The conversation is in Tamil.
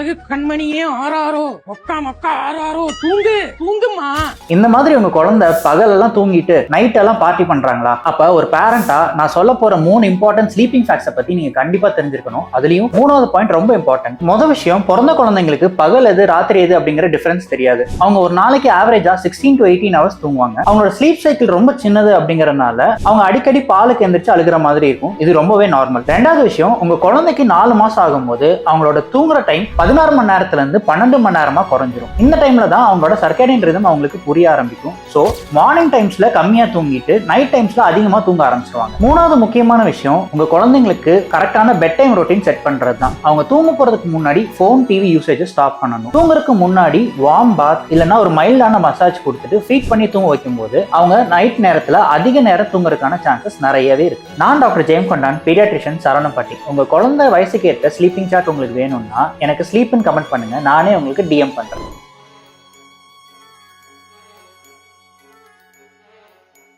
அழகு கண்மணியே ஆறாரோ ஒக்கா மொக்கா ஆறாரோ தூங்கு தூங்குமா. இந்த மாதிரி உங்க குழந்தை பகலெல்லாம் தூங்கிட்டு நைட் எல்லாம் பார்ட்டி பண்றாங்களா? அப்ப ஒரு பேரண்டா நான் சொல்ல போற 3 இம்பார்ட்டன்ட் ஸ்லீப்பிங் ஃபேக்ட்ஸை பத்தி நீங்க கண்டிப்பா தெரிஞ்சிருக்கணும். அதுலயும் 3வது பாயிண்ட் ரொம்ப இம்பார்ட்டன்ட். முதல் விஷயம், பிறந்த குழந்தைங்களுக்கு பகல் எது ராத்திரி எது அப்படிங்கிற டிஃபரன்ஸ் தெரியாது. அவங்க ஒரு நாளைக்கு ஆவரேஜா 16 to 18 hours தூங்குவாங்க. அவங்களோட ஸ்லீப் சைக்கிள் ரொம்ப சின்னது அப்படிங்கறதுனால அவங்க அடிக்கடி பாலுக்கு எந்திரிச்சு அழுகிற மாதிரி இருக்கும். இது ரொம்பவே நார்மல். ரெண்டாவது விஷயம், உங்க குழந்தைக்கு 4 மாசம் ஆகும்போது அவங்களோட தூங்குற டைம் 16 மணி நேரத்துல இருந்து 12 மணி நேரமா குறைஞ்சிரும். இந்த டைம்ல தான் அவங்களோட சர்க்கேடியன் ரிதம் அவங்களுக்கு புரிய ஆரம்பிக்கும். சோ மார்னிங் டைம்ஸ்ல கம்மியா தூங்கிட்டு நைட் டைம்ஸ்ல அதிகமா தூங்க ஆரம்பிச்சிருவாங்க. மூணாவது முக்கியமான விஷயம், உங்க குழந்தைங்களுக்கு கரெக்டான பெட் டைம் ரொட்டீன் செட் பண்றது தான். அவங்க தூங்க போறதுக்கு முன்னாடி போன் டிவி யூசேஜ் ஸ்டாப் பண்ணணும். தூங்குறதுக்கு முன்னாடி வார்ம் பாத் இல்லைன்னா ஒரு மைல்டான மசாஜ் கொடுத்துட்டு ஃபீட் பண்ணி தூங்க வைக்கும் போது அவங்க நைட் நேரத்துல அதிக நேரம் தூங்குறதுக்கான சான்சஸ் நிறையவே இருக்கு. நான் டாக்டர் ஜெயம்கொண்டான், பீடியாட்ரிஷியன், சரவணப்பட்டி. உங்க குழந்தை வயசுக்கு ஏற்ற ஸ்லீப்பிங் சார்ட் உங்களுக்கு வேணும்னா எனக்கு ஸ்லீப்னு கமெண்ட் பண்ணுங்க, நானே உங்களுக்கு டிஎம் பண்றேன்.